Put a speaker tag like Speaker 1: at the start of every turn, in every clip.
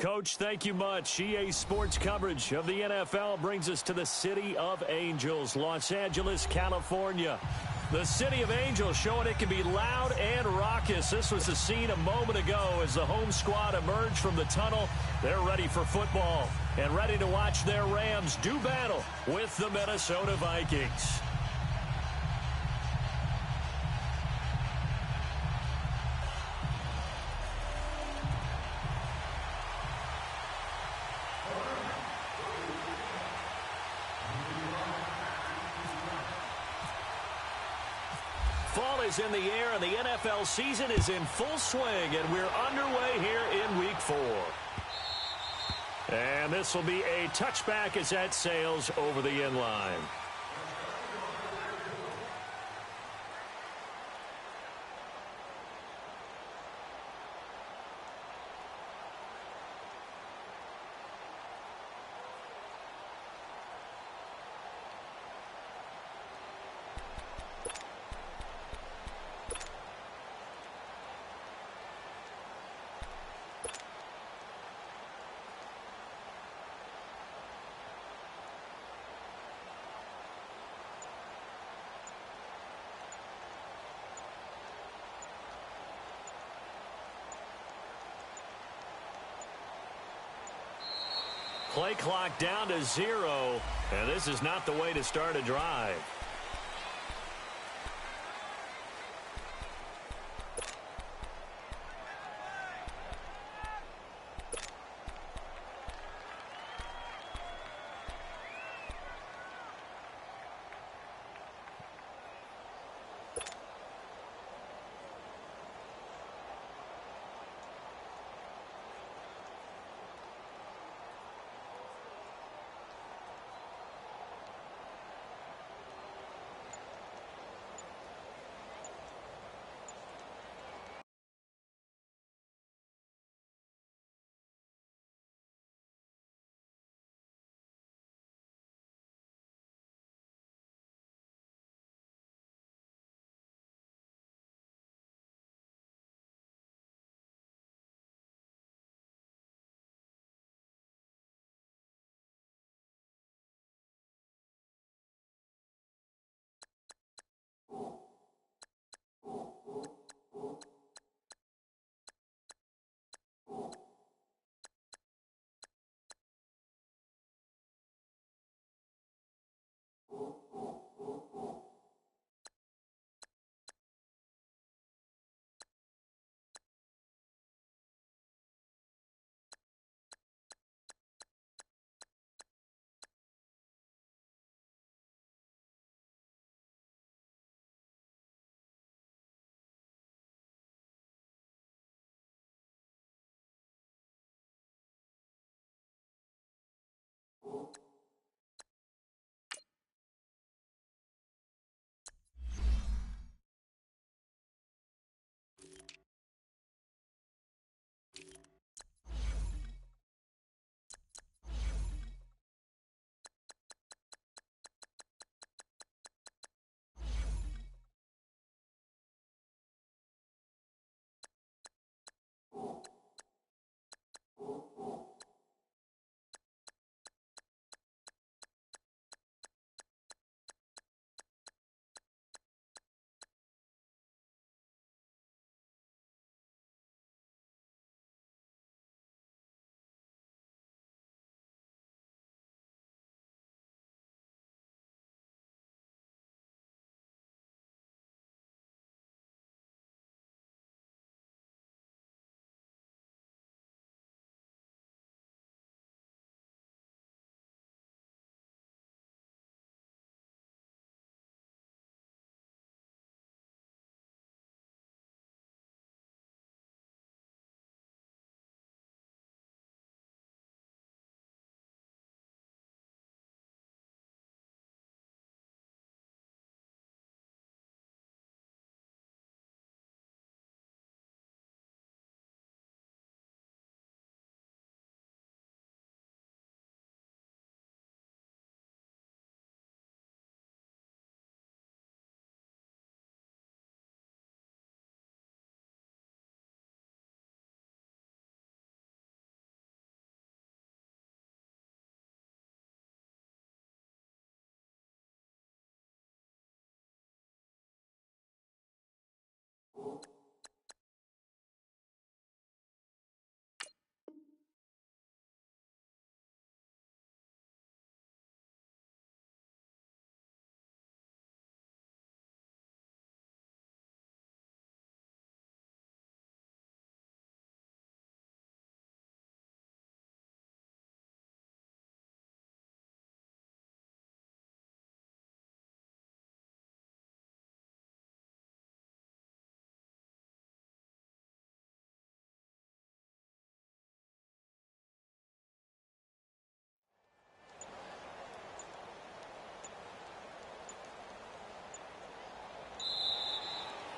Speaker 1: Coach, thank you much. EA Sports coverage of the NFL brings us to the City of Angels, Los Angeles, California. The City of Angels showing it can be loud and raucous. This was the scene a moment ago as the home squad emerged from the tunnel. They're ready for football and ready to watch their Rams do battle with the Minnesota Vikings. Fall is in the air, and the NFL season is in full swing, and we're underway here in Week 4. And this will be a touchback as that sails over the end line. Play clock down to 0, and this is not the way to start a drive.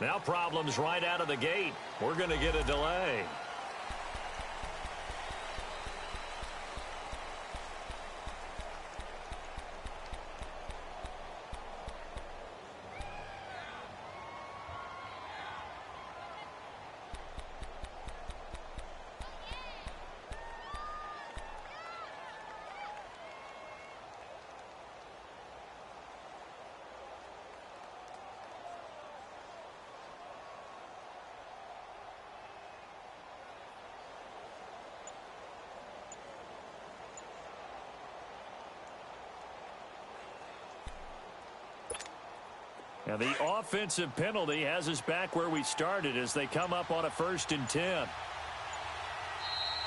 Speaker 1: Now problems right out of the gate. We're going to get a delay. Now the offensive penalty has us back where we started as they come up on a 1st and 10.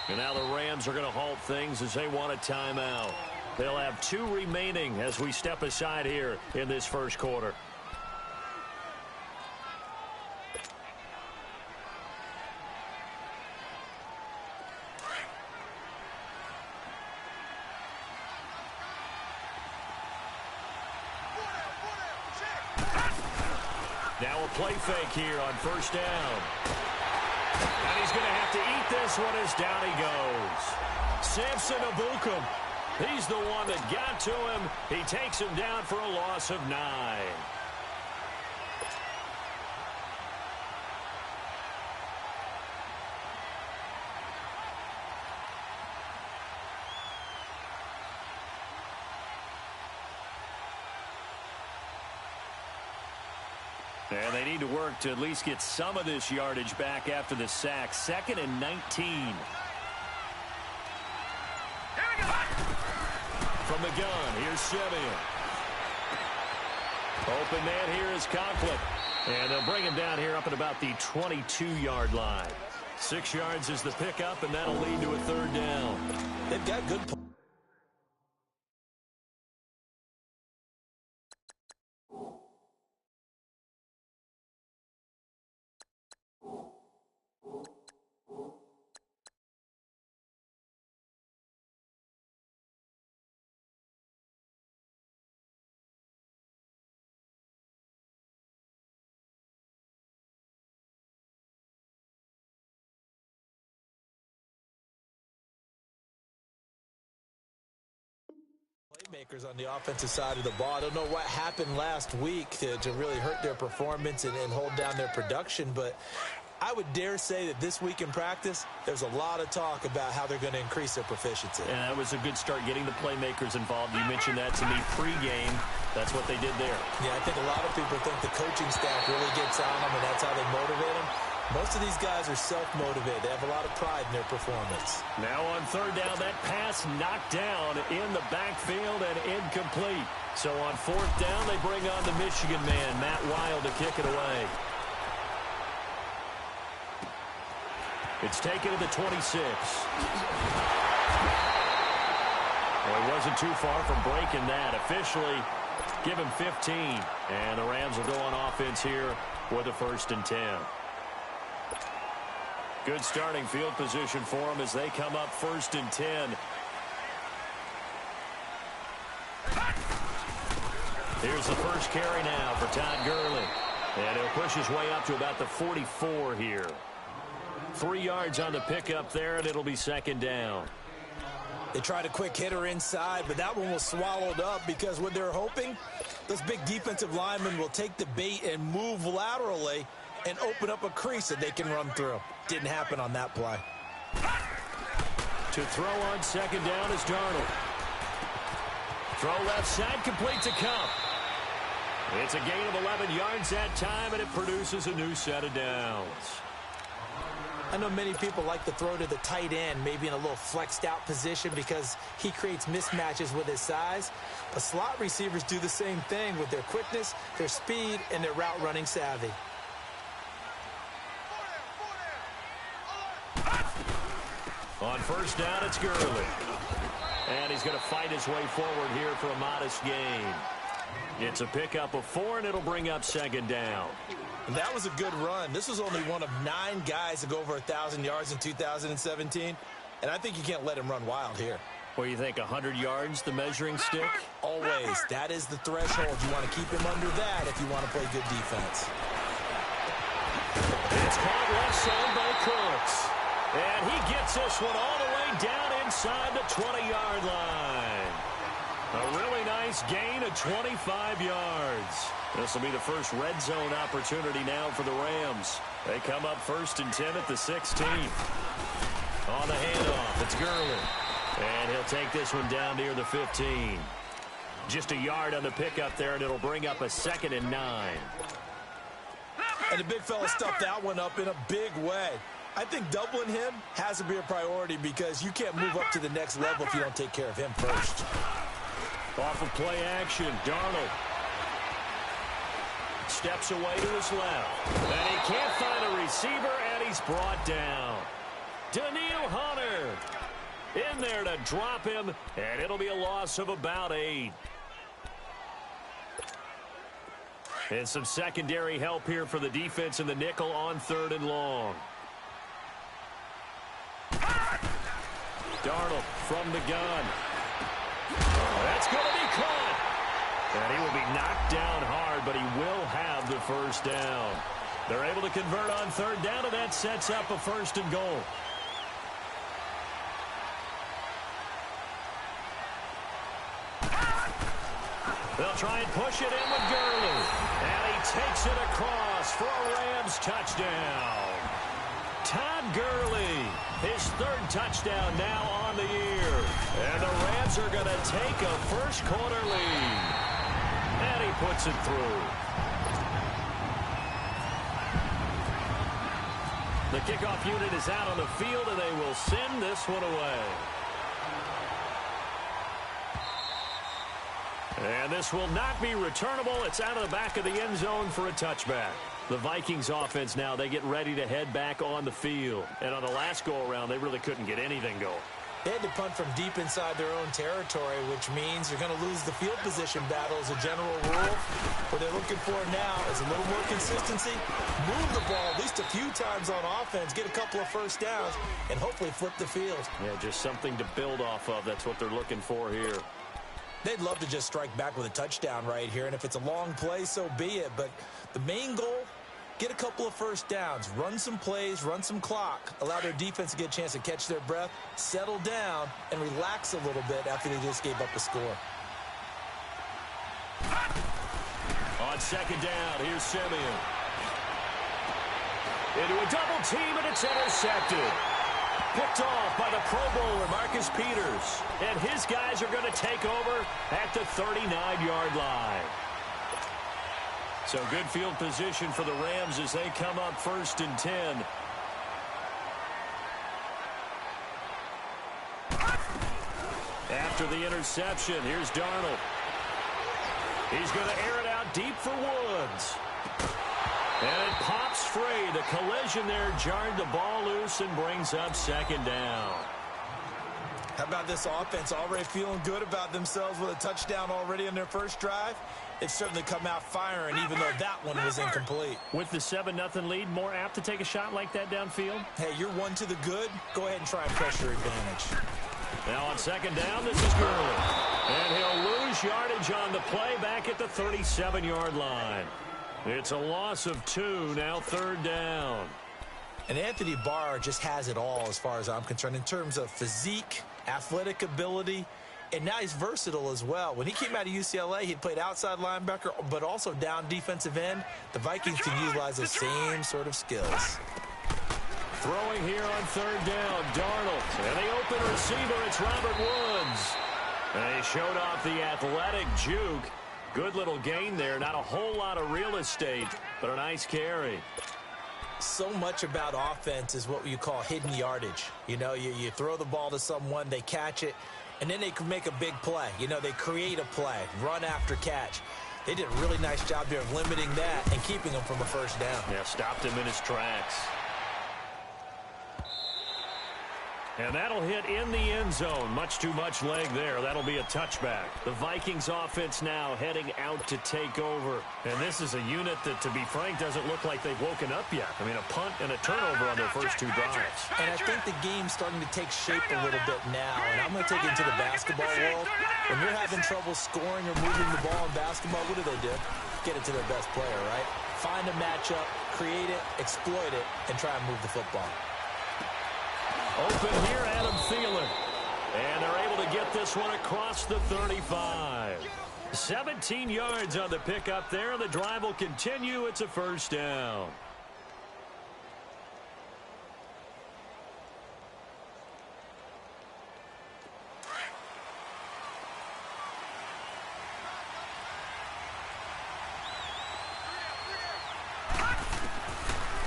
Speaker 1: And now the Rams are going to halt things as they want a timeout. They'll have 2 remaining as we step aside here in this first quarter. Now a play fake here on 1st down. And he's going to have to eat this one as down he goes. Samson Ebukam. He's the one that got to him. He takes him down for a loss of 9. And they need to work to at least get some of this yardage back after the sack. 2nd and 19. From the gun, here's Simeon. Open man here is Conklin. And they'll bring him down here up at about the 22-yard line. 6 yards is the pickup, and that'll lead to a 3rd down.
Speaker 2: They've got good points. Playmakers on the offensive side of the ball. I don't know what happened last week to really hurt their performance and hold down their production, but I would dare say that this week in practice, there's a lot of talk about how they're going to increase their proficiency.
Speaker 1: And that was a good start, getting the playmakers involved. You mentioned that to me pregame. That's what they did there.
Speaker 2: Yeah, I think a lot of people think the coaching staff really gets on them, and that's how they motivate them. Most of these guys are self-motivated. They have a lot of pride in their performance.
Speaker 1: Now on 3rd down, that pass knocked down in the backfield and incomplete. So on 4th down, they bring on the Michigan man, Matt Wild, to kick it away. It's taken to the 26. Well, he wasn't too far from breaking that. Officially, give him 15. And the Rams will go on offense here with a 1st and 10. Good starting field position for them as they come up 1st and 10. Here's the first carry now for Todd Gurley. And he'll push his way up to about the 44 here. 3 yards on the pickup there, and it'll be 2nd down.
Speaker 2: They tried a quick hitter inside, but that one was swallowed up because what they're hoping, those big defensive linemen will take the bait and move laterally and open up a crease that they can run through. Didn't happen on that play.
Speaker 1: To throw on 2nd down is Darnold. Throw left side, complete to Kupp. It's a gain of 11 yards that time, and it produces a new set of downs.
Speaker 2: I know many people like to throw to the tight end, maybe in a little flexed out position because he creates mismatches with his size. But slot receivers do the same thing with their quickness, their speed, and their route running savvy.
Speaker 1: On 1st down, it's Gurley. And he's going to fight his way forward here for a modest gain. It's a pickup of 4, and it'll bring up 2nd down.
Speaker 2: And that was a good run. This was only one of 9 guys to go over 1,000 yards in 2017. And I think you can't let him run wild here.
Speaker 1: Well, you think 100 yards, the measuring stick?
Speaker 2: Always. That is the threshold. You want to keep him under that if you want to play good defense.
Speaker 1: caught left side by Cooks. And he gets this one all the way down inside the 20-yard line. A really nice gain of 25 yards. This will be the first red zone opportunity now for the Rams. They come up 1st and 10 at the 16. On the handoff, it's Gurley. And he'll take this one down near the 15. Just a yard on the pickup there, and it'll bring up a 2nd and 9.
Speaker 2: And the big fella stuffed that one up in a big way. I think doubling him has to be a priority because you can't move up to the next level if you don't take care of him first.
Speaker 1: Off of play action, Darnold steps away to his left. And he can't find a receiver, and he's brought down. Danielle Hunter in there to drop him, and it'll be a loss of about 8. And some secondary help here for the defense in the nickel on 3rd and long. Darnold from the gun. That's going to be caught. And he will be knocked down hard, but he will have the first down. They're able to convert on 3rd down, and that sets up a 1st and goal. They'll try and push it in with Gurley. And he takes it across for a Rams touchdown. Todd Gurley, his 3rd touchdown now on the year. And the Rams are going to take a first-quarter lead. And he puts it through. The kickoff unit is out on the field, and they will send this one away. And this will not be returnable. It's out of the back of the end zone for a touchback. The Vikings offense now, they get ready to head back on the field. And on the last go-around, they really couldn't get anything going.
Speaker 2: They had to punt from deep inside their own territory, which means you're going to lose the field position battle as a general rule. What they're looking for now is a little more consistency, move the ball at least a few times on offense, get a couple of first downs, and hopefully flip the field.
Speaker 1: Yeah, just something to build off of. That's what they're looking for here.
Speaker 2: They'd love to just strike back with a touchdown right here, and if it's a long play, so be it. But the main goal, get a couple of first downs, run some plays, run some clock, allow their defense to get a chance to catch their breath, settle down, and relax a little bit after they just gave up a score.
Speaker 1: On 2nd down, here's Simeon. Into a double team, and it's intercepted. Picked off by the Pro Bowler, Marcus Peters. And his guys are going to take over at the 39-yard line. So good field position for the Rams as they come up 1st and 10. After the interception, here's Darnold. He's going to air it out deep for Woods. And it pops free. The collision there jarred the ball loose and brings up 2nd down.
Speaker 2: How about this offense already feeling good about themselves with a touchdown already on their first drive? They've certainly come out firing, even though that one was incomplete.
Speaker 1: With the 7-0 lead, more apt to take a shot like that downfield?
Speaker 2: Hey, you're one to the good. Go ahead and try and press your advantage.
Speaker 1: Now on 2nd down, this is Gurley. And he'll lose yardage on the play back at the 37-yard line. It's a loss of 2, now 3rd down.
Speaker 2: And Anthony Barr just has it all as far as I'm concerned in terms of physique, athletic ability, and now he's versatile as well. When he came out of UCLA, he played outside linebacker, but also down defensive end. The Vikings can utilize the same sort of skills.
Speaker 1: Throwing here on 3rd down, Darnold. And the open receiver, it's Robert Woods. And he showed off the athletic juke. Good little gain there. Not a whole lot of real estate, but a nice carry.
Speaker 2: So much about offense is what you call hidden yardage. You know, you throw the ball to someone, they catch it, and then they can make a big play. You know, they create a play, run after catch. They did a really nice job there of limiting that and keeping him from a first down.
Speaker 1: Yeah, stopped him in his tracks. And that'll hit in the end zone. Much too much leg there. That'll be a touchback. The Vikings offense now heading out to take over. And this is a unit that, to be frank, doesn't look like they've woken up yet. I mean, a punt and a turnover on their first 2 drives.
Speaker 2: And I think the game's starting to take shape a little bit now. And I'm going to take it into the basketball world. When you're having trouble scoring or moving the ball in basketball, what do? Get it to their best player, right? find a matchup, create it, exploit it, and try and move the football.
Speaker 1: Open here, Adam Thielen. And they're able to get this one across the 35. 17 yards on the pickup there. The drive will continue. It's a first down.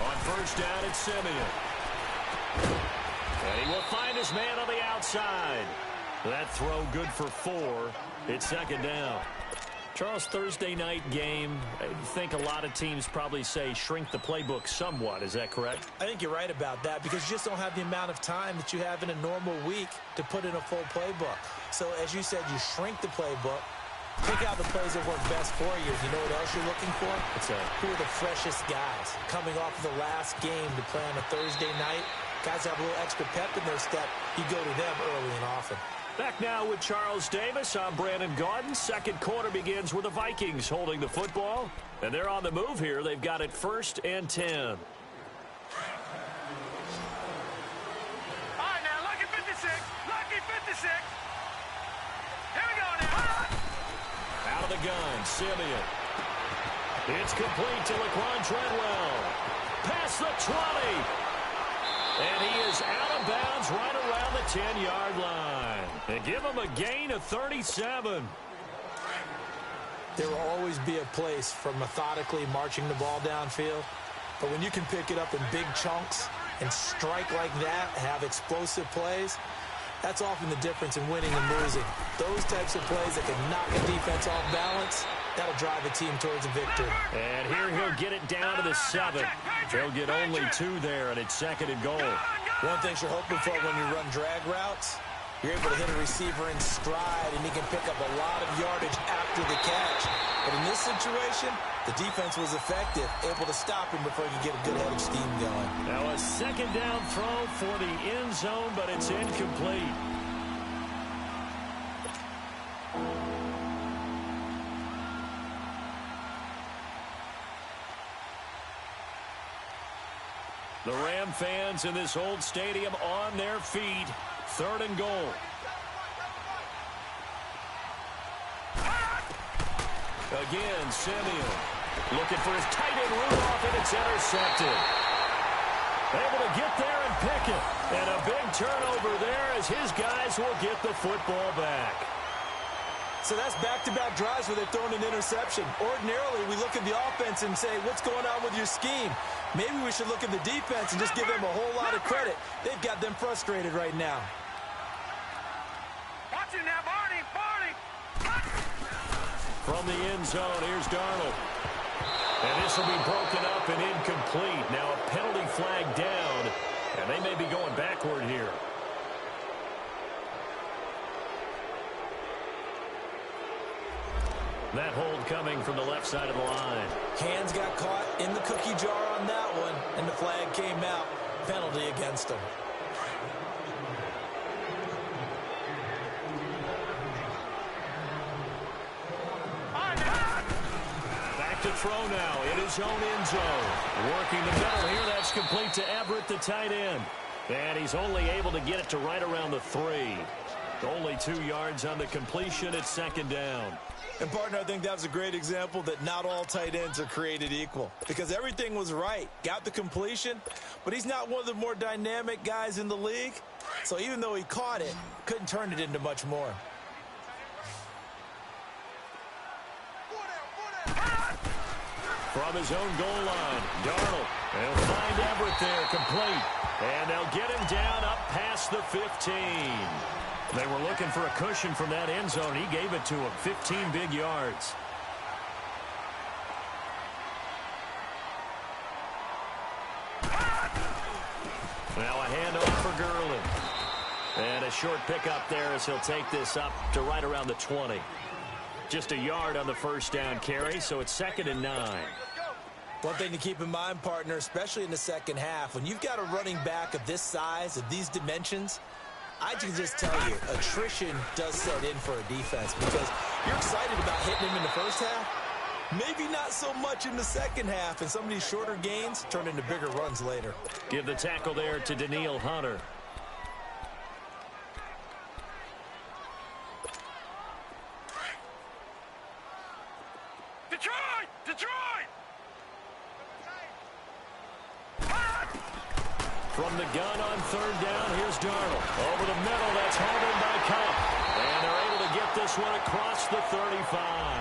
Speaker 1: On first down, it's Simeon. And he will find his man on the outside. That throw good for 4. It's second down. Charles, Thursday night game, I think a lot of teams probably say shrink the playbook somewhat. Is that correct?
Speaker 2: I think you're right about that because you just don't have the amount of time that you have in a normal week to put in a full playbook. So, as you said, you shrink the playbook, pick out the plays that work best for you. You know what else you're looking for?
Speaker 1: What's that?
Speaker 2: Who are the freshest guys coming off of the last game to play on a Thursday night? Guys have a little extra pep in their step. You go to them early and often.
Speaker 1: Back now with Charles Davis. I'm Brandon Gaudin. Second quarter begins with the Vikings holding the football. And they're on the move here. They've got it 1st and 10.
Speaker 3: All right, now, lucky 56. Lucky 56. Here we go now.
Speaker 1: Out of the gun, Simeon. It's complete to Laquan Treadwell. Past the 20. And he is out of bounds right around the 10-yard line. They give him a gain of 37.
Speaker 2: There will always be a place for methodically marching the ball downfield. But when you can pick it up in big chunks and strike like that, have explosive plays, that's often the difference in winning and losing. Those types of plays that can knock a defense off balance, that'll drive a team towards a victory.
Speaker 1: And here he'll get it down to the 7. They'll get only 2 there, and it's 2nd and goal.
Speaker 2: One thing you're hoping for when you run drag routes, you're able to hit a receiver in stride, and he can pick up a lot of yardage after the catch. But in this situation, the defense was effective, able to stop him before he could get a good head of steam going.
Speaker 1: Now a 2nd down throw for the end zone, but it's incomplete. The Ram fans in this old stadium on their feet. 3rd and goal. Again, Simeon looking for his tight end Rudolph, and it's intercepted. Able to get there and pick it. And a big turnover there as his guys will get the football back.
Speaker 2: So that's back-to-back drives where they're throwing an interception. Ordinarily, we look at the offense and say, what's going on with your scheme? Maybe we should look at the defense and just give them a whole lot of credit. They've got them frustrated right now.
Speaker 3: Watch it now, Barney. Barney.
Speaker 1: From the end zone, here's Darnold. And this will be broken up and incomplete. Now a penalty flag down, and they may be going backward here. That hold coming from the left side of the line.
Speaker 2: Hands got caught in the cookie jar on that one, and the flag came out. Penalty against him.
Speaker 1: Back to throw now in his own end zone. Working the middle here. That's complete to Everett, the tight end. And he's only able to get it to right around the 3. Only 2 yards on the completion. It's 2nd down.
Speaker 2: And, partner, I think that was a great example that not all tight ends are created equal. Because everything was right. Got the completion, but he's not one of the more dynamic guys in the league. So even though he caught it, couldn't turn it into much more.
Speaker 1: From his own goal line, Darnold. They'll find Everett there, complete. And they'll get him down up past the 15. They were looking for a cushion from that end zone. He gave it to him. 15 big yards. Now a handoff for Gurley. And a short pickup there as he'll take this up to right around the 20. Just a yard on the first down carry, so it's 2nd and 9.
Speaker 2: One thing to keep in mind, partner, especially in the second half, when you've got a running back of this size, of these dimensions, I can just tell you, attrition does set in for a defense because you're excited about hitting him in the first half, Maybe not so much in the second half, and some of these shorter gains turn into bigger runs later.
Speaker 1: Give the tackle there to Danielle Hunter.
Speaker 3: Detroit! Detroit!
Speaker 1: From the gun on third down, here's Darnold. Over the middle, that's held in by Cup. And they're able to get this one across the 35.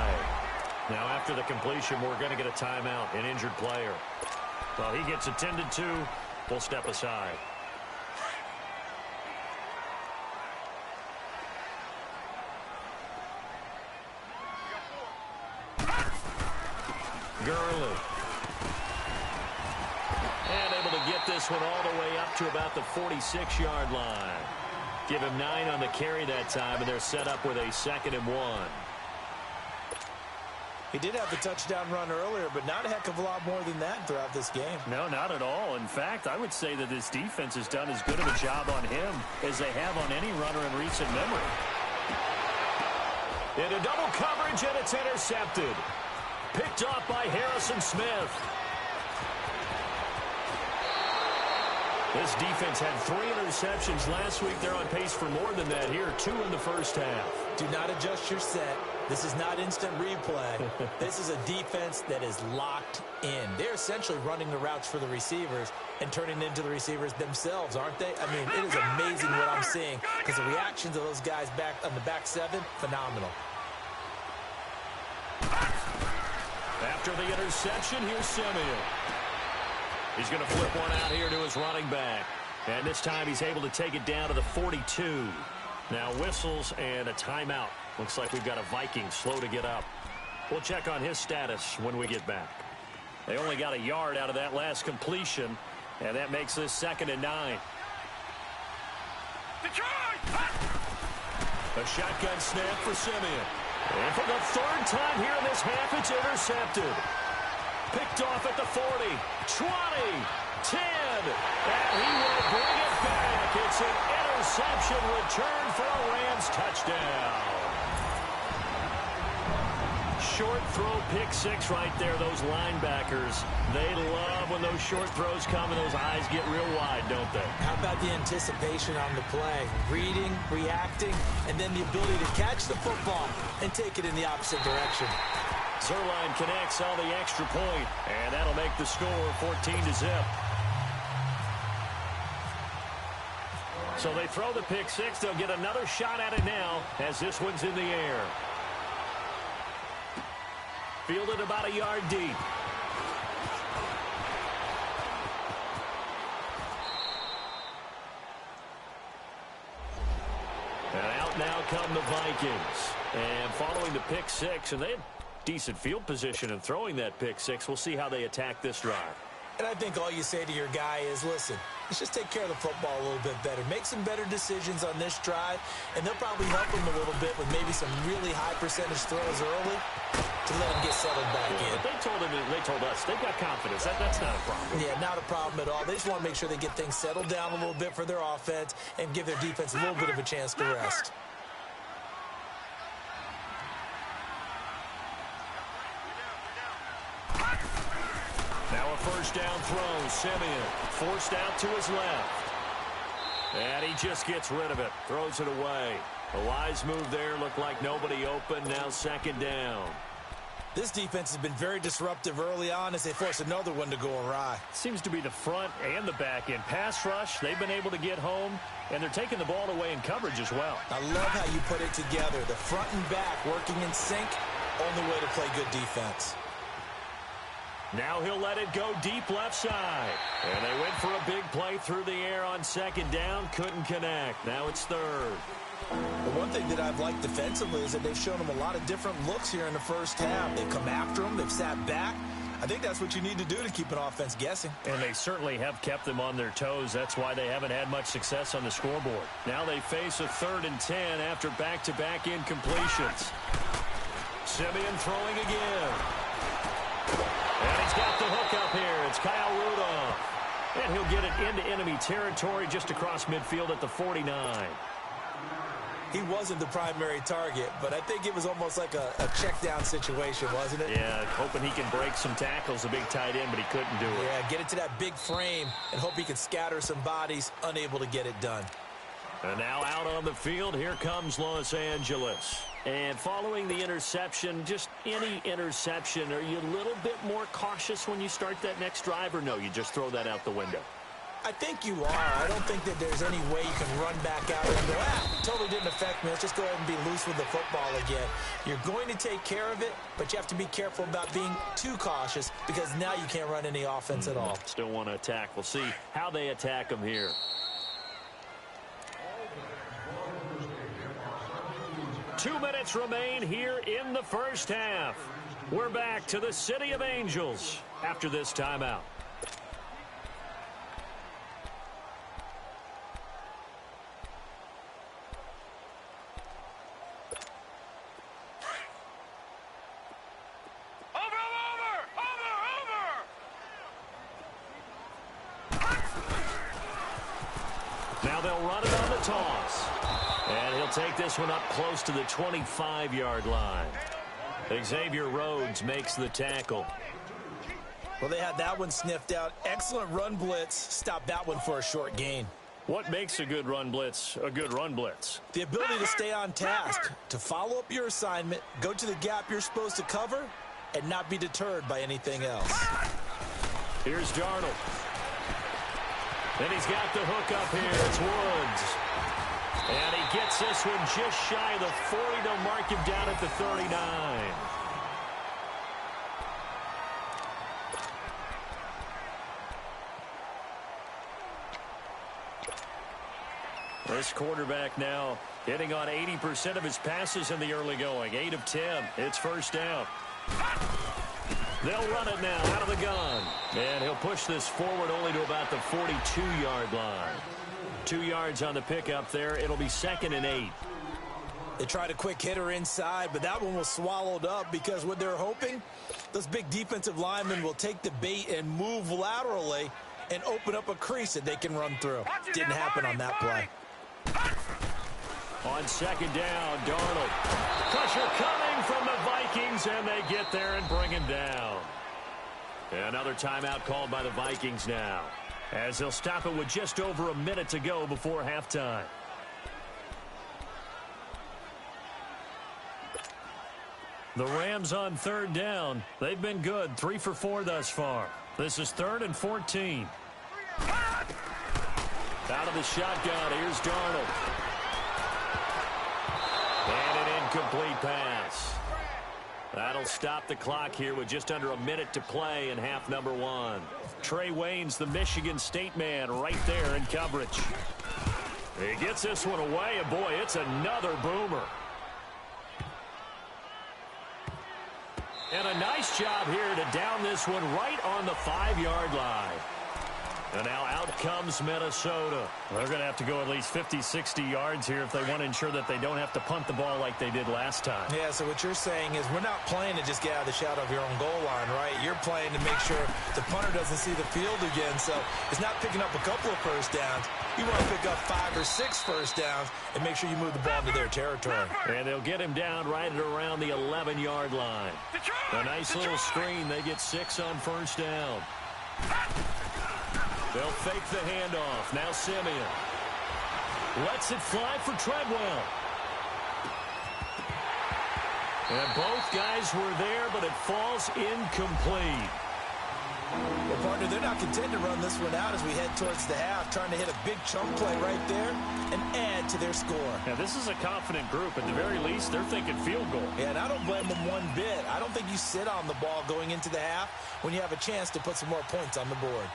Speaker 1: Now, after the completion, we're going to get a timeout, an injured player. Well, he gets attended to. We'll step aside. Gurley. And able to get this one all the way up to about the 46-yard line. Give him 9 on the carry that time, and they're set up with a 2nd and 1.
Speaker 2: He did have the touchdown run earlier, but not a heck of a lot more than that throughout this game.
Speaker 1: No, not at all. In fact, I would say that this defense has done as good of a job on him as they have on any runner in recent memory. Into double coverage, and it's intercepted. Picked off by Harrison Smith. This defense had 3 interceptions last week. They're on pace for more than that here, 2 in the first half.
Speaker 2: Do not adjust your set. This is not instant replay. This is a defense that is locked in. They're essentially running the routes for the receivers and turning into the receivers themselves, aren't they? I mean, it is amazing what I'm seeing because the reactions of those guys back on the back 7, phenomenal.
Speaker 1: After the interception, here's Simeon. He's going to flip one out here to his running back. And this time he's able to take it down to the 42. Now whistles and a timeout. Looks like we've got a Viking slow to get up. We'll check on his status when we get back. They only got a yard out of that last completion, and that makes this 2nd and 9.
Speaker 3: Detroit!
Speaker 1: A shotgun snap for Simeon. And for the 3rd time here in this half, it's intercepted. Picked off at the 40, 20, 10, and he will bring it back. It's an interception return for a Rams touchdown. Short throw, pick 6 right there. Those linebackers, they love when those short throws come and those eyes get real wide, don't they?
Speaker 2: How about the anticipation on the play? Reading, reacting, and then the ability to catch the football and take it in the opposite direction.
Speaker 1: Zuerlein connects on the extra point, and that'll make the score 14-0. So they throw the pick 6. They'll get another shot at it now as this one's in the air. Fielded about a yard deep. And out now come the Vikings. And following the pick 6, and they had decent field position in throwing that pick 6. We'll see how they attack this drive.
Speaker 2: And I think all you say to your guy is, listen, let's just take care of the football a little bit better. Make some better decisions on this drive, and they'll probably help him a little bit with maybe some really high percentage throws early to let him get settled back in.
Speaker 1: But they told us they've got confidence. That's not a problem.
Speaker 2: Yeah, not a problem at all. They just want to make sure they get things settled down a little bit for their offense and give their defense a little bit of a chance to rest.
Speaker 1: Now a first down throw. Simeon forced out to his left. And he just gets rid of it. Throws it away. A wise move there. Looked like nobody open. Now 2nd down.
Speaker 2: This defense has been very disruptive early on as they force another one to go awry.
Speaker 1: Seems to be the front and the back end. Pass rush, they've been able to get home, and they're taking the ball away in coverage as well.
Speaker 2: I love how you put it together. The front and back working in sync. Only way to play good defense.
Speaker 1: Now he'll let it go deep left side. And they went for a big play through the air on 2nd down. Couldn't connect. Now it's 3rd.
Speaker 2: The one thing that I've liked defensively is that they've shown them a lot of different looks here in the first half. They've come after them. They've sat back. I think that's what you need to do to keep an offense guessing.
Speaker 1: And they certainly have kept them on their toes. That's why they haven't had much success on the scoreboard. Now they face a 3rd and 10 after back-to-back incompletions. Simeon throwing again. And he's got the hook up here. It's Kyle Rudolph. And he'll get it into enemy territory just across midfield at the 49.
Speaker 2: He wasn't the primary target, but I think it was almost like a check down situation, wasn't it?
Speaker 1: Yeah, hoping he can break some tackles, a big tight end, but he couldn't do it.
Speaker 2: Yeah, get it to that big frame and hope he can scatter some bodies, unable to get it done.
Speaker 1: And now out on the field, here comes Los Angeles. And following the interception, just any interception, are you a little bit more cautious when you start that next drive, or no, you just throw that out the window?
Speaker 2: I think you are. I don't think that there's any way you can run back out and go, totally didn't affect me. Let's just go ahead and be loose with the football again. You're going to take care of it, but you have to be careful about being too cautious because now you can't run any offense at all.
Speaker 1: Still want to attack. We'll see how they attack them here. Two minutes remain here in the first half. We're back to the City of Angels after this timeout. Now they'll run it on the toss. And he'll take this one up close to the 25-yard line. Xavier Rhodes makes the tackle.
Speaker 2: Well, they had that one sniffed out. Excellent run blitz. Stop that one for a short gain.
Speaker 1: What makes a good run blitz a good run blitz?
Speaker 2: The ability to stay on task, to follow up your assignment, go to the gap you're supposed to cover, and not be deterred by anything else.
Speaker 1: Here's Darnold. And he's got the hook up here. It's Woods. And he gets this one just shy of the 40 to mark him down at the 39. This quarterback now hitting on 80% of his passes in the early going. 8 of 10. It's first down. They'll run it now out of the gun. And he'll push this forward only to about the 42-yard line. 2 yards on the pickup there. It'll be 2nd and 8.
Speaker 2: They tried a quick hitter inside, but that one was swallowed up because what they're hoping, those big defensive linemen will take the bait and move laterally and open up a crease that they can run through. Didn't happen on that play.
Speaker 1: On 2nd down, Darnold. Pressure coming from the Vikings, and they get there and bring him down. Another timeout called by the Vikings now, as they'll stop it with just over a minute to go before halftime. The Rams on 3rd down. They've been good, 3 for 4 thus far. This is 3rd and 14. Out of the shotgun, here's Darnold. And an incomplete pass. That'll stop the clock here with just under a minute to play in half number 1. Trey Waynes, the Michigan State man, right there in coverage. He gets this one away, and boy, it's another boomer. And a nice job here to down this one right on the 5-yard line. And now out comes Minnesota. They're going to have to go at least 50, 60 yards here if they want to ensure that they don't have to punt the ball like they did last time.
Speaker 2: Yeah, so what you're saying is we're not playing to just get out of the shadow of your own goal line, right? You're playing to make sure the punter doesn't see the field again. So it's not picking up a couple of first downs. You want to pick up 5 or 6 first downs and make sure you move the ball into their territory.
Speaker 1: And they'll get him down right at around the 11-yard line. A nice little screen. They get 6 on first down. They'll fake the handoff. Now Simeon lets it fly for Treadwell. And both guys were there, but it falls incomplete.
Speaker 2: Well, partner, they're not content to run this one out as we head towards the half, trying to hit a big chunk play right there and add to their score.
Speaker 1: Now, this is a confident group. At the very least, they're thinking field goal.
Speaker 2: Yeah, and I don't blame them one bit. I don't think you sit on the ball going into the half when you have a chance to put some more points on the board.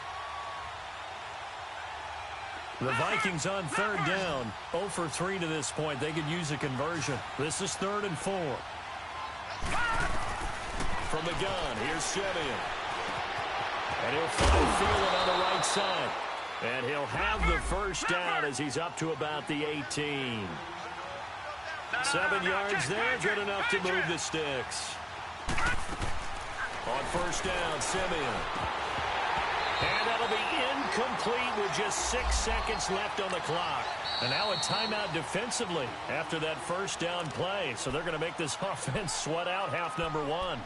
Speaker 1: The Vikings on 3rd down, 0 for 3 to this point. They could use a conversion. This is 3rd and 4. From the gun, here's Simeon. And he'll find Thielen on the right side. And he'll have the first down as he's up to about the 18. 7 yards there, good enough to move the sticks. On first down, Simeon. And that'll be incomplete with just 6 seconds left on the clock. And now a timeout defensively after that first down play. So they're going to make this offense sweat out half number one.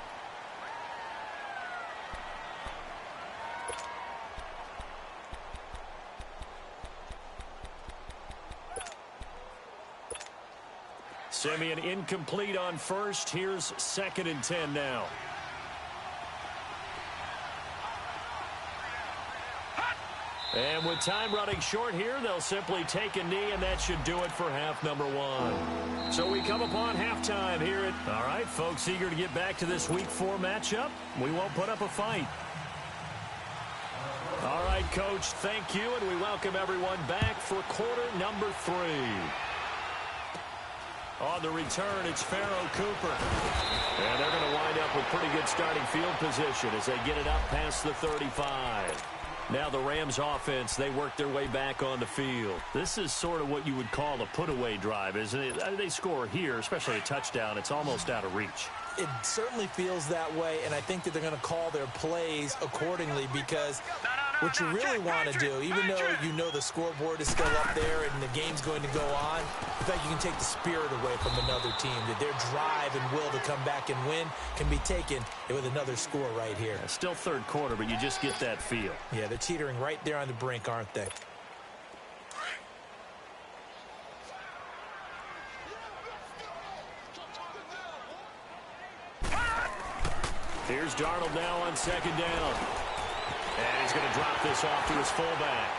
Speaker 1: Simeon incomplete on first. Here's 2nd and 10 now. And with time running short here, they'll simply take a knee, and that should do it for half number one. So we come upon halftime here at... All right, folks, eager to get back to this Week 4 matchup. We won't put up a fight. All right, Coach, thank you, and we welcome everyone back for quarter number 3. On the return, it's Pharoh Cooper. And they're going to wind up with pretty good starting field position as they get it up past the 35. Now the Rams offense, they work their way back on the field. This is sort of what you would call a put-away drive, isn't it? They score here, especially a touchdown. It's almost out of reach.
Speaker 2: It certainly feels that way, and I think that they're going to call their plays accordingly because what you really want to do, even though you know the scoreboard is still up there and the game's going to go on, in fact, you can take the spirit away from another team, that their drive and will to come back and win can be taken with another score right here.
Speaker 1: Yeah, still third quarter, but you just get that feel.
Speaker 2: Yeah, they're teetering right there on the brink, aren't they?
Speaker 1: Here's Darnold now on 2nd down. And he's going to drop this off to his fullback.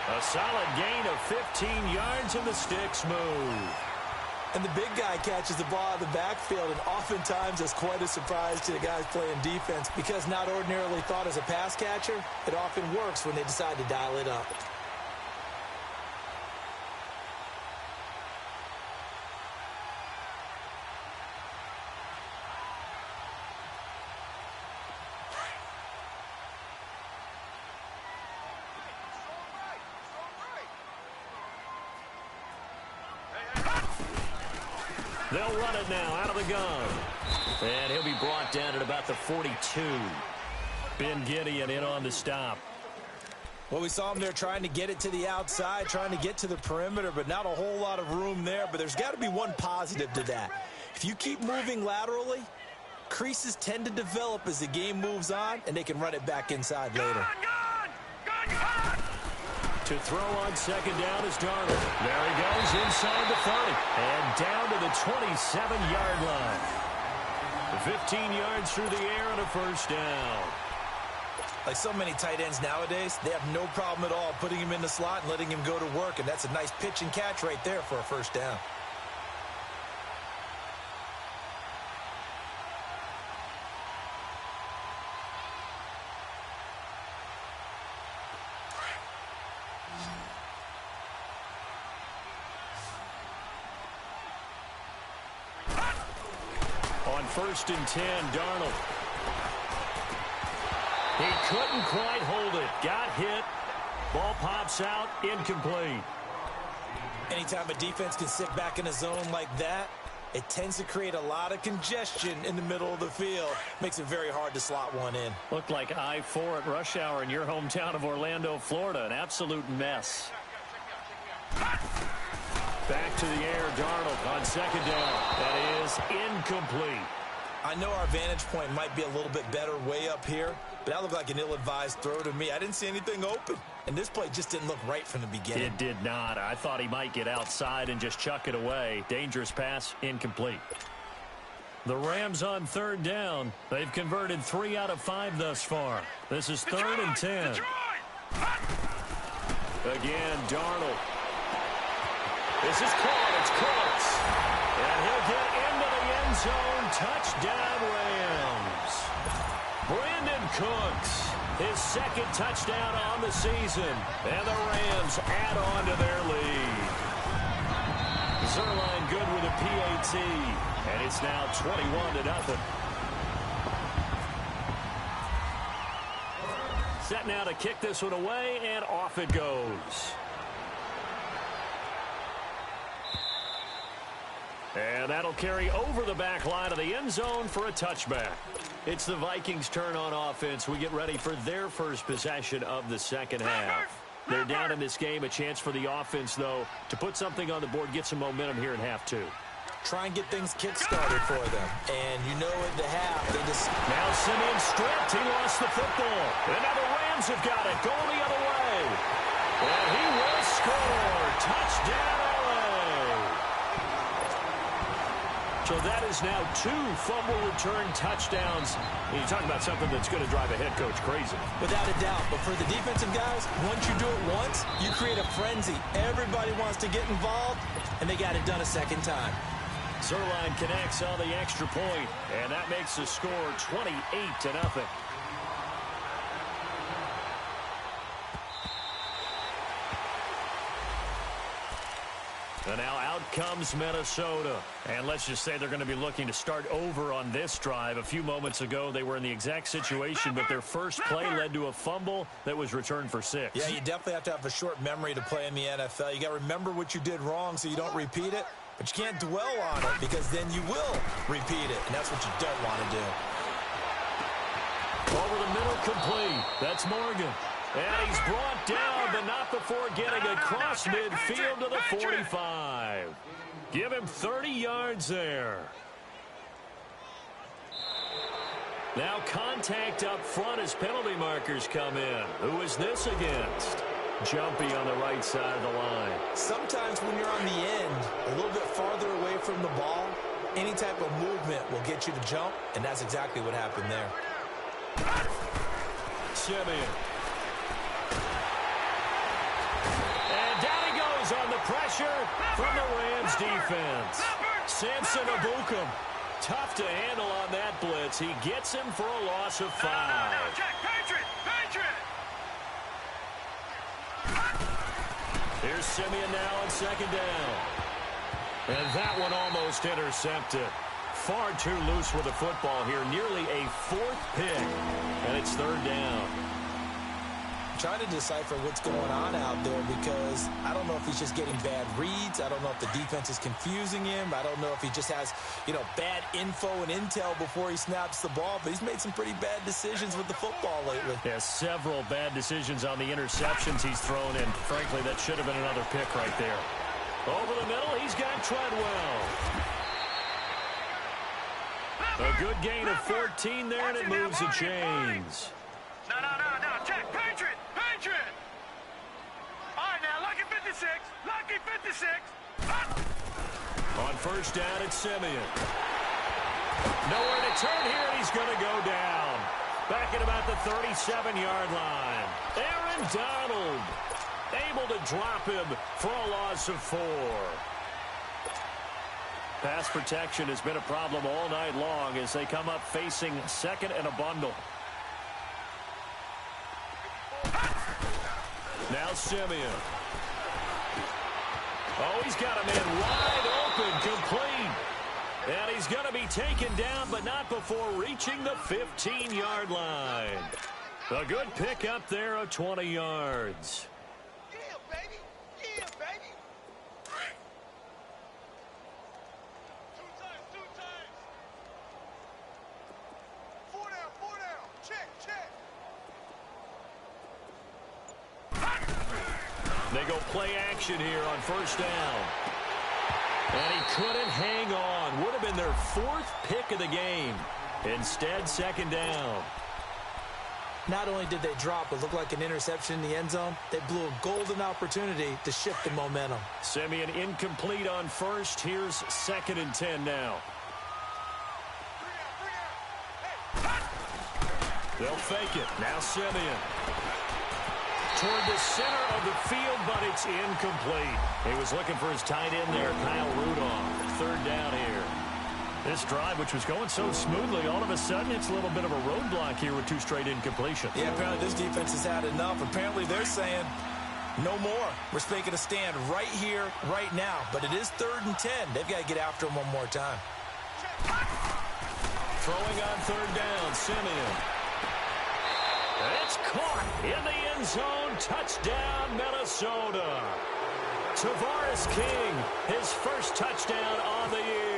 Speaker 1: A solid gain of 15 yards, and the sticks move.
Speaker 2: And the big guy catches the ball out of the backfield, and oftentimes it's quite a surprise to the guys playing defense because not ordinarily thought as a pass catcher, it often works when they decide to dial it up.
Speaker 1: They'll run it now out of the gun. And he'll be brought down at about the 42. Ben Gideon in on the stop.
Speaker 2: Well, we saw him there trying to get it to the outside, trying to get to the perimeter, but not a whole lot of room there. But there's got to be one positive to that. If you keep moving laterally, creases tend to develop as the game moves on, and they can run it back inside later.
Speaker 1: To throw on 2nd down is Darnold. There he goes inside the 30 and down to the 27-yard line. 15 yards through the air and a first down.
Speaker 2: Like so many tight ends nowadays, they have no problem at all putting him in the slot and letting him go to work, and that's a nice pitch and catch right there for a first down.
Speaker 1: On 1st and 10, Darnold. He couldn't quite hold it. Got hit. Ball pops out. Incomplete.
Speaker 2: Anytime a defense can sit back in a zone like that, it tends to create a lot of congestion in the middle of the field. Makes it very hard to slot one in.
Speaker 1: Looked like I-4 at rush hour in your hometown of Orlando, Florida. An absolute mess. Back to the air, Darnold on 2nd down. That is incomplete.
Speaker 2: I know our vantage point might be a little bit better way up here, but that looked like an ill-advised throw to me. I didn't see anything open, and this play just didn't look right from the beginning.
Speaker 1: It did not. I thought he might get outside and just chuck it away. Dangerous pass, incomplete. The Rams on 3rd down. They've converted 3 out of 5 thus far. This is 3rd and 10. Again, Darnold. This is caught. It's close. And he'll get into the end zone. Touchdown, Rams. Brandon Cooks, his 2nd touchdown on the season. And the Rams add on to their lead. Zuerlein good with a PAT. And it's now 21-0. Set now to kick this one away, and off it goes. And that'll carry over the back line of the end zone for a touchback. It's the Vikings' turn on offense. We get ready for their first possession of the second half. They're down in this game. A chance for the offense, though, to put something on the board, get some momentum here in half two.
Speaker 2: Try and get things kick-started for them. And you know at the half, they just...
Speaker 1: Now Simeon stripped. He lost the football. And now the Rams have got it. Going the other way. And he will score. Touchdown, LA. So that is now 2 fumble return touchdowns. And you talk about something that's going to drive a head coach crazy.
Speaker 2: Without a doubt. But for the defensive guys, once you do it once, you create a frenzy. Everybody wants to get involved, and they got it done a second time.
Speaker 1: Zuerlein connects on the extra point, and that makes the score 28-0. And now out comes Minnesota. And let's just say they're going to be looking to start over on this drive. A few moments ago, they were in the exact situation, but their first play led to a fumble that was returned for 6.
Speaker 2: Yeah, you definitely have to have a short memory to play in the NFL. You got to remember what you did wrong so you don't repeat it. But you can't dwell on it because then you will repeat it, and that's what you don't want to do.
Speaker 1: Over the middle, complete. That's Morgan. And he's brought down, but not before getting across midfield to the 45. Give him 30 yards there. Now contact up front as penalty markers come in. Who is this against? Jumpy on the right side of the line.
Speaker 2: Sometimes when you're on the end, a little bit farther away from the ball, any type of movement will get you to jump, and that's exactly what happened there.
Speaker 1: Simeon. And down he goes on the pressure from the Rams defense. Samson Ebukam. Tough to handle on that blitz. He gets him for a loss of 5.
Speaker 3: Check, Patriot!
Speaker 1: Here's Simeon now on second down. And that one almost intercepted. Far too loose with the football here. Nearly a 4th pick. And it's 3rd down.
Speaker 2: I'm trying to decipher what's going on out there because I don't know if he's just getting bad reads. I don't know if the defense is confusing him. I don't know if he just has, bad info and intel before he snaps the ball. But he's made some pretty bad decisions with the football lately.
Speaker 1: Yeah, several bad decisions on the interceptions he's thrown in. Frankly, that should have been another pick right there. Over the middle, he's got Treadwell. A good gain of 14 there, and it moves the chains.
Speaker 3: No. Check, Patriot! All right, now, lucky 56.
Speaker 1: On first down, it's Simeon. Nowhere to turn here, and he's going to go down. Back at about the 37-yard line. Aaron Donald able to drop him for a loss of 4. Pass protection has been a problem all night long as they come up facing second and a bundle. Now Simeon. Oh, he's got a man wide open, complete. And he's going to be taken down, but not before reaching the 15-yard line. A good pick up there of 20 yards.
Speaker 3: Yeah, baby. 2 times. 4 down. Check.
Speaker 1: They go play action here on first down. And he couldn't hang on. Would have been their 4th pick of the game. Instead, second down.
Speaker 2: Not only did they drop what looked like an interception in the end zone, they blew a golden opportunity to shift the momentum.
Speaker 1: Simeon incomplete on first. Here's 2nd and 10 now. They'll fake it. Now Simeon. Toward the center of the field, but it's incomplete. He was looking for his tight end there, Kyle Rudolph. 3rd down here. This drive, which was going so smoothly, all of a sudden it's a little bit of a roadblock here with 2 straight incompletions.
Speaker 2: Yeah, apparently this defense has had enough. Apparently they're saying, no more. We're making a stand right here, right now. But it is 3rd and 10. They've got to get after him one more time.
Speaker 1: Throwing on 3rd down, Simeon. It's caught in the end zone. Touchdown, Minnesota. Tavares King, his first touchdown on the year.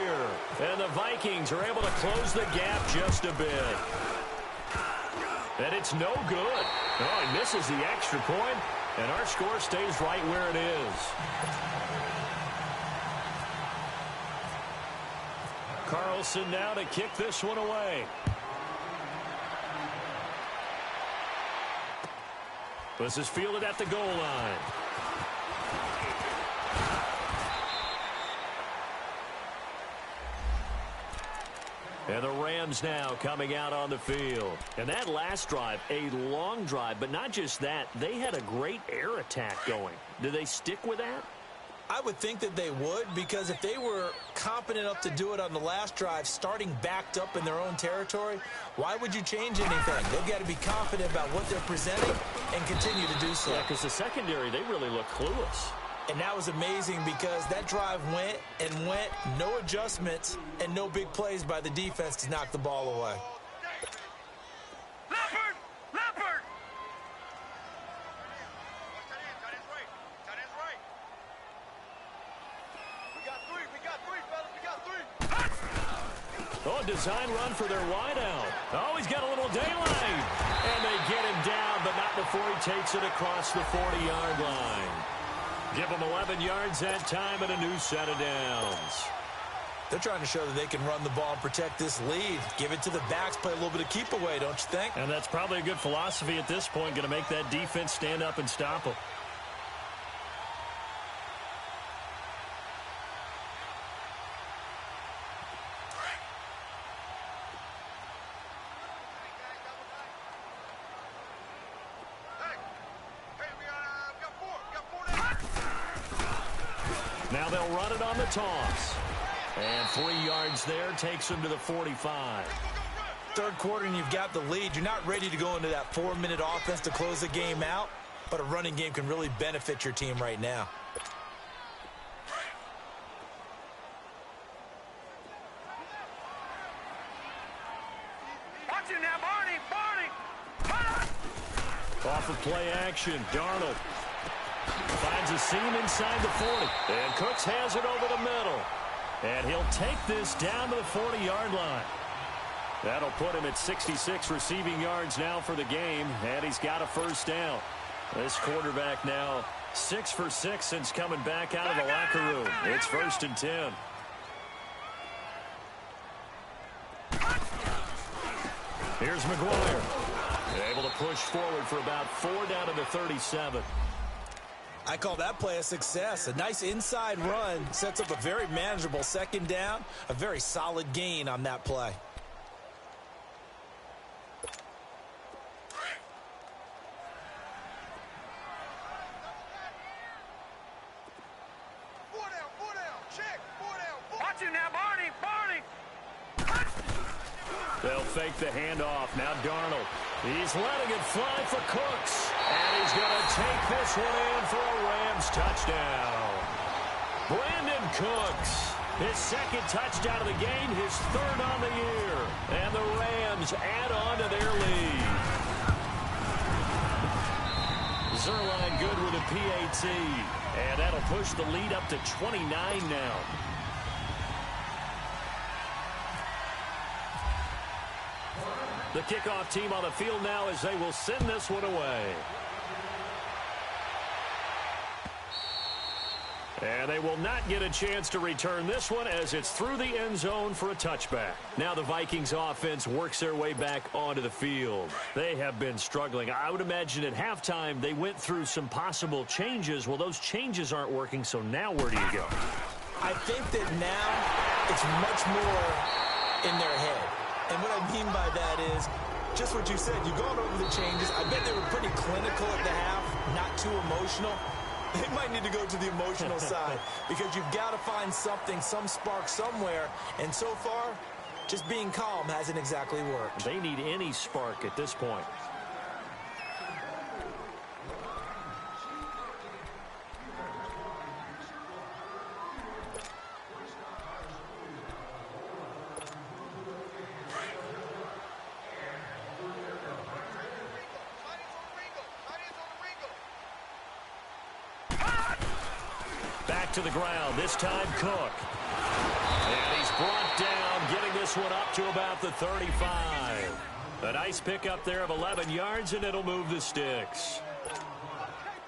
Speaker 1: And the Vikings are able to close the gap just a bit. And it's no good. Oh, he misses the extra point, and our score stays right where it is. Carlson now to kick this one away. This is fielded at the goal line. And the Rams now coming out on the field. And that last drive, a long drive, but not just that, they had a great air attack going. Do they stick with that?
Speaker 2: I would think that they would, because if they were confident enough to do it on the last drive, starting backed up in their own territory, why would you change anything? They've got to be confident about what they're presenting and continue to do so.
Speaker 1: Yeah, because the secondary, they really look clueless.
Speaker 2: And that was amazing because that drive went and went, no adjustments, and no big plays by the defense to knock the ball away.
Speaker 3: Leopard! Leopard!
Speaker 1: Oh, design run for their wideout. Oh, he's got a little daylight. And they get him down, but not before he takes it across the 40-yard line. Give him 11 yards that time and a new set of downs.
Speaker 2: They're trying to show that they can run the ball and protect this lead. Give it to the backs, play a little bit of keep away, don't you think?
Speaker 1: And that's probably a good philosophy at this point, going to make that defense stand up and stop them. Now they'll run it on the toss. And 3 yards there takes them to the 45.
Speaker 2: Third quarter and you've got the lead. You're not ready to go into that 4-minute offense to close the game out, but a running game can really benefit your team right now.
Speaker 3: Watch it now, Barney! Barney!
Speaker 1: Off of play action, Darnold finds a seam inside the 40. And Cooks has it over the middle. And he'll take this down to the 40-yard line. That'll put him at 66 receiving yards now for the game. And he's got a first down. This quarterback now 6 for 6 since coming back out of the locker room. It's 1st and 10. Here's McGuire. Able to push forward for about 4 down to the 37.
Speaker 2: I call that play a success. A nice inside run sets up a very manageable second down. A very solid gain on that play.
Speaker 3: Watch it now, Barney! Barney!
Speaker 1: They'll fake the handoff. Now Darnold. He's letting it fly for Cooks. And he's going to take this one in for a Rams touchdown. Brandon Cooks. His second touchdown of the game, his third on the year. And the Rams add on to their lead. Zuerlein good with a PAT. And that'll push the lead up to 29 now. The kickoff team on the field now as they will send this one away. And they will not get a chance to return this one as it's through the end zone for a touchback. Now the Vikings offense works their way back onto the field. They have been struggling. I would imagine at halftime they went through some possible changes. Well, those changes aren't working, so now where do you go?
Speaker 2: I think that now it's much more in their head. And what I mean by that is just what you said. You've gone over the changes. I bet they were pretty clinical at the half, not too emotional. They might need to go to the emotional side because you've got to find something, some spark somewhere. And so far, just being calm hasn't exactly worked.
Speaker 1: They need any spark at this point. to the ground. This time Cook. And he's brought down, getting this one up to about the 35. A nice pickup there of 11 yards, and it'll move the sticks.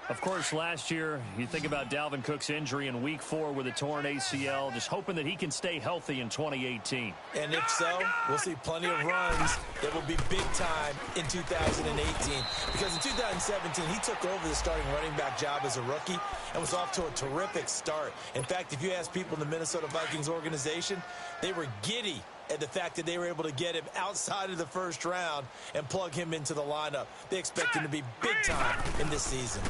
Speaker 1: Of course, last year, you think about Dalvin Cook's injury in Week 4 with a torn ACL, just hoping that he can stay healthy in 2018.
Speaker 2: And if so, we'll see plenty of runs that will be big time in 2018. Because in 2017, he took over the starting running back job as a rookie and was off to a terrific start. In fact, if you ask people in the Minnesota Vikings organization, they were giddy at the fact that they were able to get him outside of the first round and plug him into the lineup. They expect him to be big time in this season.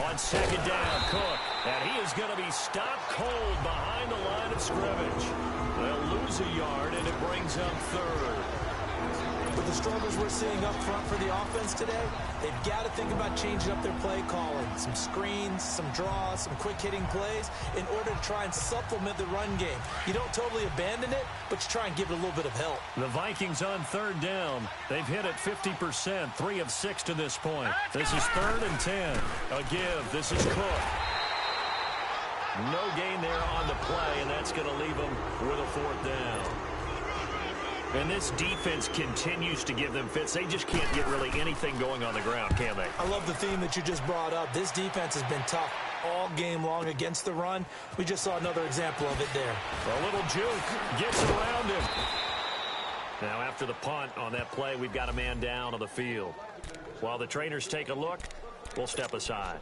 Speaker 1: On second down, Cook, and he is going to be stopped cold behind the line of scrimmage. They'll lose a yard, and it brings up third.
Speaker 2: With the struggles we're seeing up front for the offense today, they've got to think about changing up their play calling. Some screens, some draws, some quick-hitting plays in order to try and supplement the run game. You don't totally abandon it, but you try and give it a little bit of help.
Speaker 1: The Vikings on third down. They've hit it 50%, 3 of 6 to this point. This is 3rd and 10. A give. This is Cook. No gain there on the play, and that's going to leave them with a 4th down. And this defense continues to give them fits. They just can't get really anything going on the ground, can they?
Speaker 2: I love the theme that you just brought up. This defense has been tough all game long against the run. We just saw another example of it there.
Speaker 1: A little juke gets around him. Now after the punt on that play, we've got a man down on the field. While the trainers take a look, we'll step aside.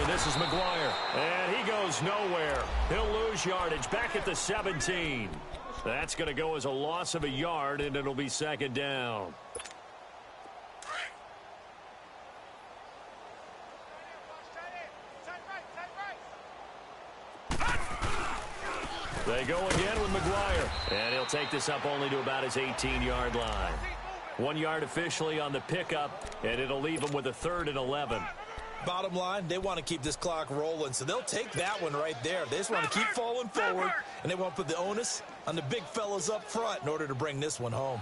Speaker 1: This is McGuire, and he goes nowhere. He'll lose yardage back at the 17. That's going to go as a loss of a yard, and it'll be 2nd down. They go again with McGuire, and he'll take this up only to about his 18-yard line. 1 yard officially on the pickup, and it'll leave him with a 3rd and 11.
Speaker 2: Bottom line, they want to keep this clock rolling, so they'll take that one right there. They just want to keep falling forward, and they want to put the onus on the big fellas up front in order to bring this one home.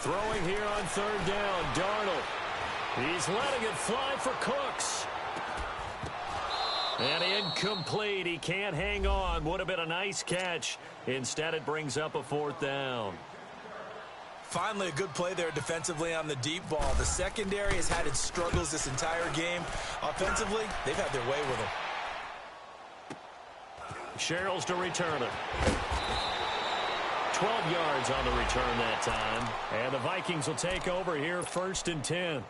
Speaker 1: Throwing here on 3rd down, Darnold. He's letting it fly for Cooks. And incomplete. He can't hang on. Would have been a nice catch. Instead, it brings up a 4th down.
Speaker 2: Finally, a good play there defensively on the deep ball. The secondary has had its struggles this entire game. Offensively, they've had their way with him.
Speaker 1: Sherrills to return it. 12 yards on the return that time. And the Vikings will take over here 1st and 10.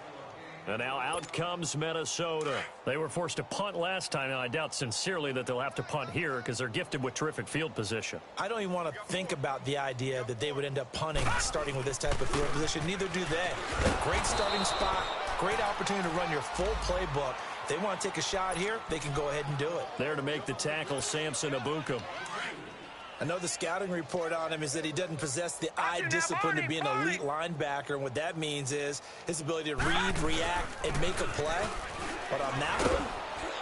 Speaker 1: And now out comes Minnesota. They were forced to punt last time. Now, I doubt sincerely that they'll have to punt here because they're gifted with terrific field position.
Speaker 2: I don't even want to think about the idea that they would end up punting starting with this type of field position. Neither do they. Great starting spot, great opportunity to run your full playbook. If they want to take a shot here, they can go ahead and do it.
Speaker 1: There to make the tackle, Samson Ebukam.
Speaker 2: I know the scouting report on him is that he doesn't possess the eye discipline to be an elite linebacker, and what that means is his ability to read, react, and make a play. But on that one,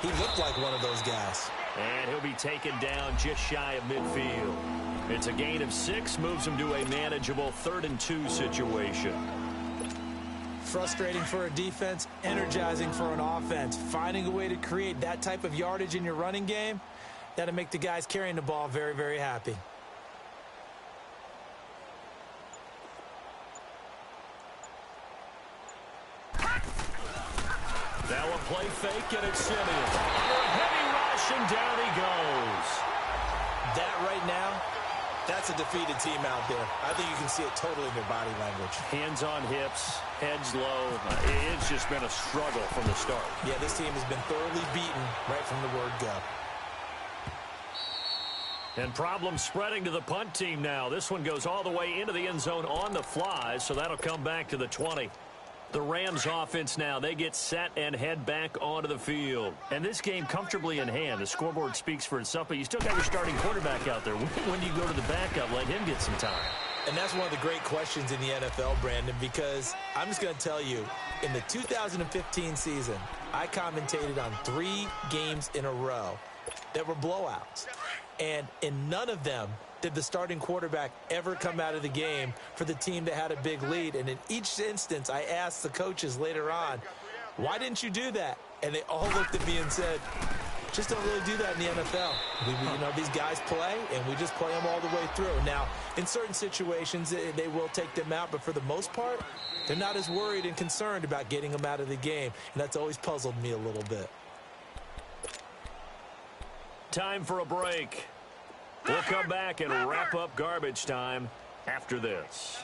Speaker 2: he looked like one of those guys.
Speaker 1: And he'll be taken down just shy of midfield. It's a gain of 6, moves him to a manageable 3rd and 2 situation.
Speaker 2: Frustrating for a defense, energizing for an offense. Finding a way to create that type of yardage in your running game, that'll make the guys carrying the ball very, very happy.
Speaker 1: Now a play fake, and it's Simeon. Under a heavy rush, and down he goes.
Speaker 2: That right now, that's a defeated team out there. I think you can see it totally in their body language.
Speaker 1: Hands on hips, heads low. It's just been a struggle from the start.
Speaker 2: Yeah, this team has been thoroughly beaten right from the word go.
Speaker 1: And problems spreading to the punt team now. This one goes all the way into the end zone on the fly, so that'll come back to the 20. The Rams offense now, they get set and head back onto the field. And this game comfortably in hand. The scoreboard speaks for itself, but you still got your starting quarterback out there. When do you go to the backup, let him get some time?
Speaker 2: And that's one of the great questions in the NFL, Brandon, because I'm just going to tell you, in the 2015 season, I commentated on 3 games in a row that were blowouts. And in none of them did the starting quarterback ever come out of the game for the team that had a big lead. And in each instance, I asked the coaches later on, why didn't you do that? And they all looked at me and said, just don't really do that in the NFL. These guys play, and we just play them all the way through. Now, in certain situations, they will take them out, but for the most part, they're not as worried and concerned about getting them out of the game, and that's always puzzled me a little bit.
Speaker 1: Time for a break. We'll come back and wrap up garbage time after this.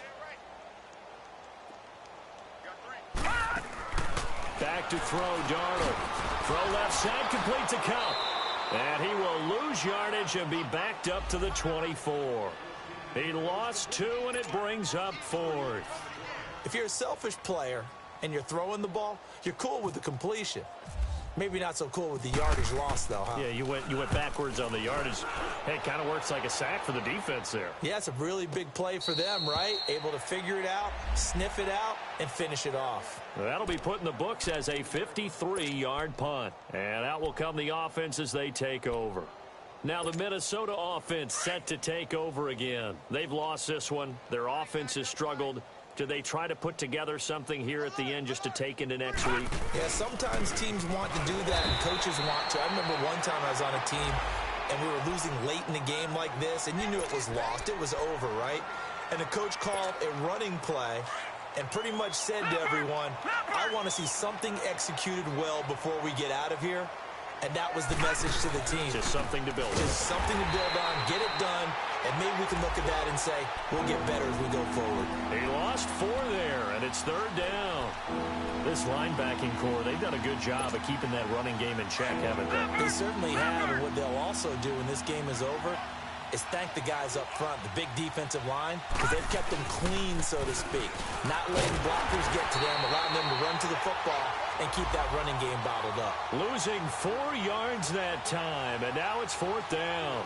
Speaker 1: Back to throw, Darnold. Throw left side, completes a count. And he will lose yardage and be backed up to the 24. He lost 2, and it brings up 4th.
Speaker 2: If you're a selfish player and you're throwing the ball, you're cool with the completion. Maybe not so cool with the yardage loss, though, huh?
Speaker 1: Yeah, you went backwards on the yardage. Hey, it kind of works like a sack for the defense there.
Speaker 2: Yeah, it's a really big play for them, right? Able to figure it out, sniff it out, and finish it off.
Speaker 1: That'll be put in the books as a 53-yard punt. And out will come the offense as they take over. Now the Minnesota offense set to take over again. They've lost this one. Their offense has struggled. Do they try to put together something here at the end just to take into next week?
Speaker 2: Yeah, sometimes teams want to do that and coaches want to. I remember one time I was on a team and we were losing late in the game like this, and you knew it was lost. It was over, right? And the coach called a running play and pretty much said to everyone, I want to see something executed well before we get out of here. And that was the message to the team.
Speaker 1: Just something to build on.
Speaker 2: Just something to build on, get it done, and maybe we can look at that and say, we'll get better as we go forward.
Speaker 1: He lost 4 there, and it's 3rd down. This linebacking core, they've done a good job of keeping that running game in check, haven't they?
Speaker 2: They certainly have, and what they'll also do when this game is over is thank the guys up front, the big defensive line, because they've kept them clean, so to speak. Not letting blockers get to them, allowing them to run to the football and keep that running game bottled up.
Speaker 1: Losing 4 yards that time, and now it's 4th down.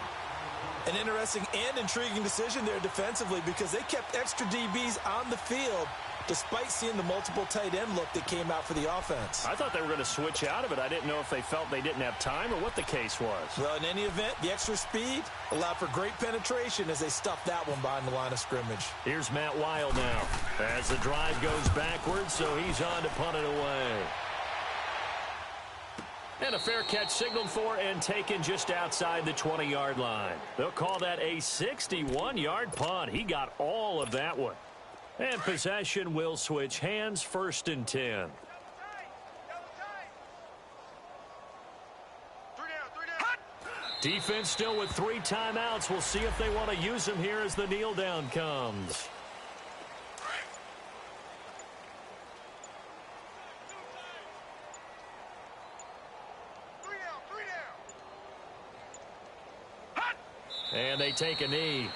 Speaker 2: An interesting and intriguing decision there defensively because they kept extra DBs on the field despite seeing the multiple tight end look that came out for the offense.
Speaker 1: I thought they were going to switch out of it. I didn't know if they felt they didn't have time or what the case was.
Speaker 2: Well, in any event, the extra speed allowed for great penetration as they stuffed that one behind the line of scrimmage.
Speaker 1: Here's Matt Wild now as the drive goes backwards, so he's on to punt it away. And a fair catch signaled for and taken just outside the 20-yard line. They'll call that a 61-yard punt. He got all of that one. And possession will switch hands, 1st and 10. Defense still with 3 timeouts. We'll see if they want to use them here as the kneel down comes. And they take a knee.